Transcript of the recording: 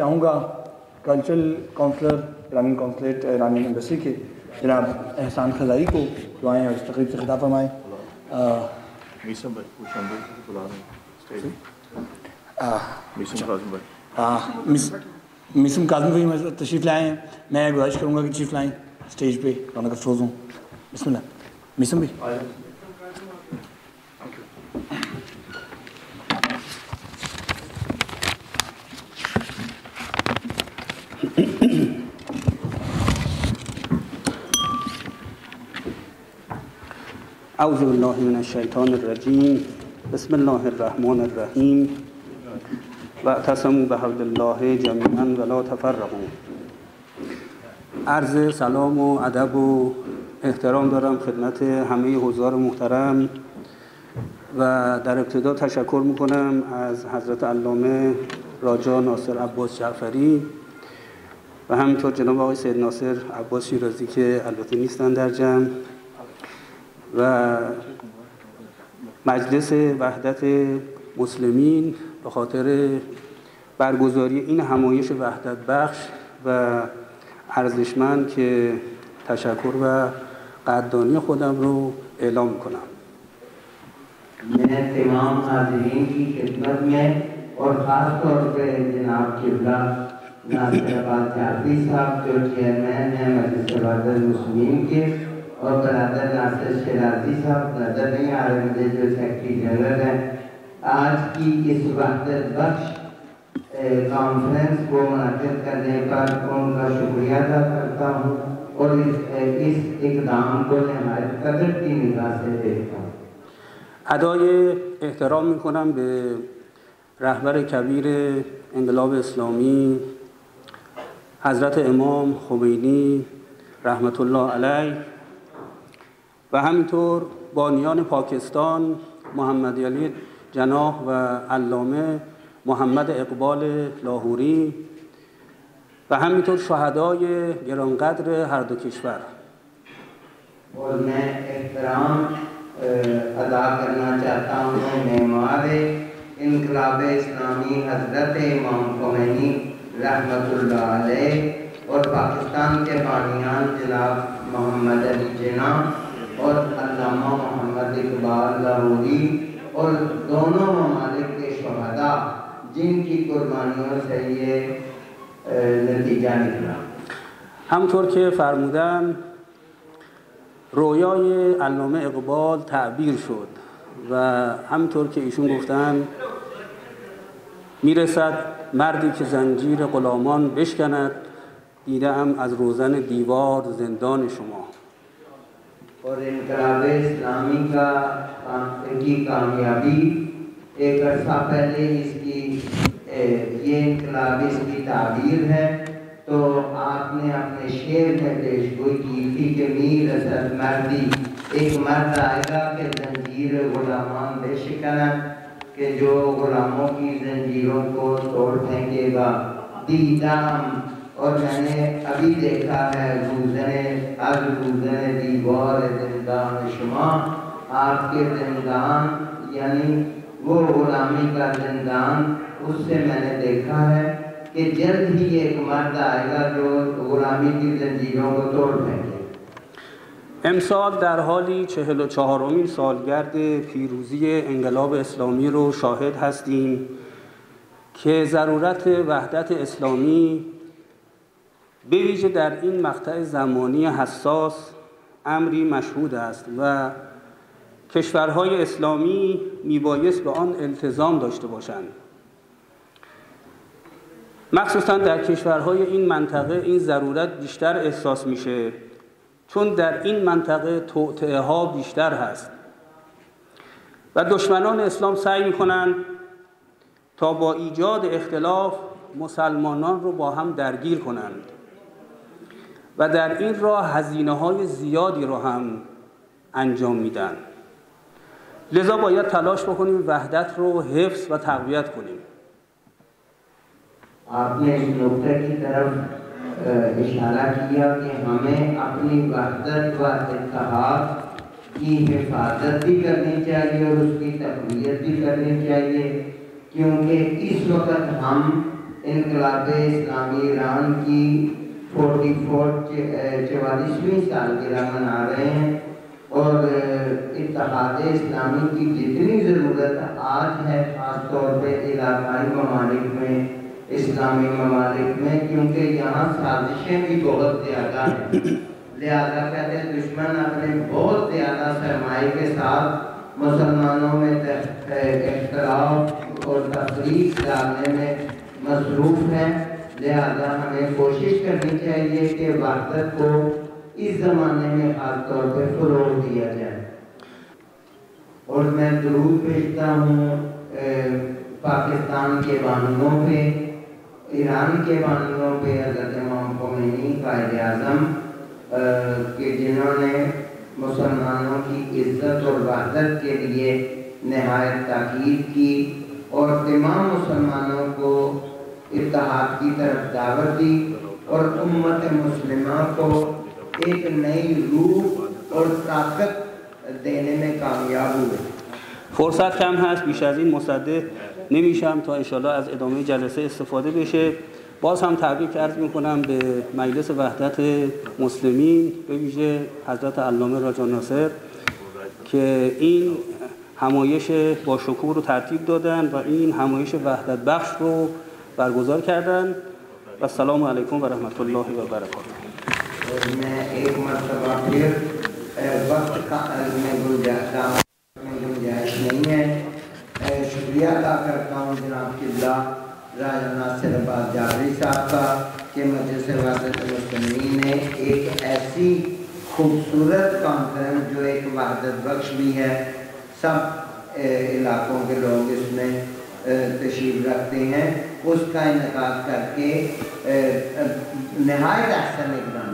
चाहूँगा cultural counsellor Iranian consulate Iranian embassy के जनाब एहसान खज़ाई को दुआएँ और इस तकरीब से खिताब फरमाएँ। मीसम काज़मी भाई तशरीफ़ लाए हैं, मैं गुजारिश करूँगा कि तशरीफ़ लाएँ स्टेज पे, रौनक अफरोज़ हूँ। बिस्मिल्लाह मीसम भाई। औज़ु बिल्लाहि मिनश शैतानिर रजीम बिस्मिल्लाहिर रहमानिर रहीम वअतसिमू बिहब्लिल्लाहि जमीअन वला तफर्रक़ू। अर्ज़ सलाम व अदब व एहतराम दارم खिदमत همه حضار محترم و در ابتدا تشکر میکنم از حضرت علامه راجا ناصر عباس جعفری و همینطور جناب آقای سید ناصر عباس شیرازی که البته نیستن در جمع و مجلس وحدت مسلمین به خاطر برگزاری این همایش وحدت بخش و ارزشمند که تشکر و قدردانی خودم رو اعلام میکنم. मैं तमाम हाज़रीन की खिदमत में और ख़ास तौर पर जनाब किबला नासिर अब्बास जाफरी साहब जो चेयरमैन हैं मजलिस वहदत मुस्लिमीन के और बरादर नासिर शिराजी साहब नज़र नहीं आ रहे मुझे जो सेक्रेटरी जनरल हैं, आज की इस वहदत बख्श कॉन्फ्रेंस को मुनक़िद करने पर उनका शुक्रिया अदा करता हूँ और इस इक़दाम को नहायत कदर की निगाह से देखता हूँ। ادای احترام میکنم به رهبر کبیر انقلاب اسلامی حضرت امام خمینی رحمت الله علیه و همینطور بانیان پاکستان محمد علی جناح و علامه محمد اقبال لاهوری و همینطور شهدای گرانقدر هر دو کشور. और मैं एहतराम अदा करना चाहता हूँ मेमारे इनकलाब इस्लामी हज़रत इमाम ख़ुमैनी रहमतुल्लाह अलैह और पाकिस्तान के बानियान जनाब मोहम्मद अली जिन्ना और अल्लामा मोहम्मद इकबाल लाहौरी और दोनों ममालिक के शहदा जिनकी कुर्बानियों से ये नतीजा निकला। همطور که فرمودن رویای علامه اقبال تعبیر شد و همطور که ایشون گفتن میرسد مردی که زنجیر غلامان بشکند دیدم از روزن دیوار زندان شما. और इनकलाब इस्लामी की कामयाबी एक अर्सा पहले इसकी ये इनकलाब इसकी ताबीर है तो आपने अपने शेर में पेशगोई की थी कि मीर असद मर्दी एक मर्द आएगा कि जंजीर गुलामान बेशिकना कि जो गुलामों की जंजीरों को तोड़ फेंकेगा। दीदाम और मैंने अभी देखा है गुज़रे दीवार ज़िंदान शुमा आपके ज़िंदान यानी वो गुलामी का ज़िंदान उससे मैंने देखा है कि जल्द ही एक मर्द आएगा जो गुलामी की जंजीरों को तोड़ फेंके। امسال در حالی 44مین سالگرد پیروزی انقلاب اسلامی رو شاهد هستیم که ضرورت وحدت اسلامی به ویژه در این مقطع زمانی حساس امری مشهود است و کشورهای اسلامی میبایست به آن التزام داشته باشند. مخصوصا در کشورهای این منطقه این ضرورت بیشتر احساس میشه چون در این منطقه توطئه ها بیشتر هست و دشمنان اسلام سعی میکنند تا با ایجاد اختلاف مسلمانان رو با هم درگیر کنند و در این راه هزینه‌های زیادی رو هم انجام میدن. لذا باید تلاش بکنیم وحدت رو حفظ و تقویت کنیم. आपने इस नुक्ते की तरफ इशारा किया कि हमें अपनी वहदत व इत्तेहाद की हिफाजत भी करनी चाहिए और उसकी तक़वियत भी करनी चाहिए क्योंकि इस वक्त हम इनकलाब इस्लामी ईरान की 44वीं सालगिरह मना रहे हैं और इत्तेहाद इस्लामी की जितनी ज़रूरत आज है ख़ास तौर पे इलाक़ाई ममालिक में, इस्लामी ममालिक में, क्योंकि यहाँ साजिशें भी बहुत ज़्यादा हैं। लिहाजा कहते हैं दुश्मन अपने बहुत ज़्यादा सरमाए के साथ मुसलमानों में इख्तिलाफ और तफरीक डालने में मसरूफ़ हैं। लिहाजा हमें कोशिश करनी चाहिए कि वहदत को इस ज़माने में ख़ास तौर पर फ़रोग़ दिया जाए। और मैं दुरूद भेजता हूँ पाकिस्तान के बानियों पे, ईरान के बानियों पे, हज़रत इमाम ख़ोमेनी कायद आज़म कि जिन्होंने मुसलमानों की इज़्ज़त और वहदत के लिए नहायत ताकीद की और तमाम मुसलमानों को इत्तेहाद की तरफ दावत दी और उम्मत मुस्लिमा को एक नई रूह और ताकत देने में कामयाब हुए। فرصت کم هست، بیش از این مصدق نمیشم تا انشالله از ادامه جلسه استفاده بشه. باز هم تبریک عرض میکنم به مجلس وحدت مسلمین، به ویژه حضرت علامه راجا ناصر که این همایش با شکوه رو ترتیب دادن و این همایش وحدت بخش رو برگزار کردن. و السلام علیکم و رحمت الله و برکاته. मैं एक मरतबा फिर वक्त का में गुंजाइश नहीं है, शुक्रिया अदा करता हूँ जनाब किबला राजा नासिर अब्बास जाफरी साहब का कि मजलिस वहदत मुस्लिमीन ने एक ऐसी खूबसूरत कॉन्फ्रेंस जो एक वहदत बख्श भी है, सब इलाक़ों के लोग इसमें तशरीफ़ रखते हैं, उसका इनेकाद करके नहायत अहसन इक़दाम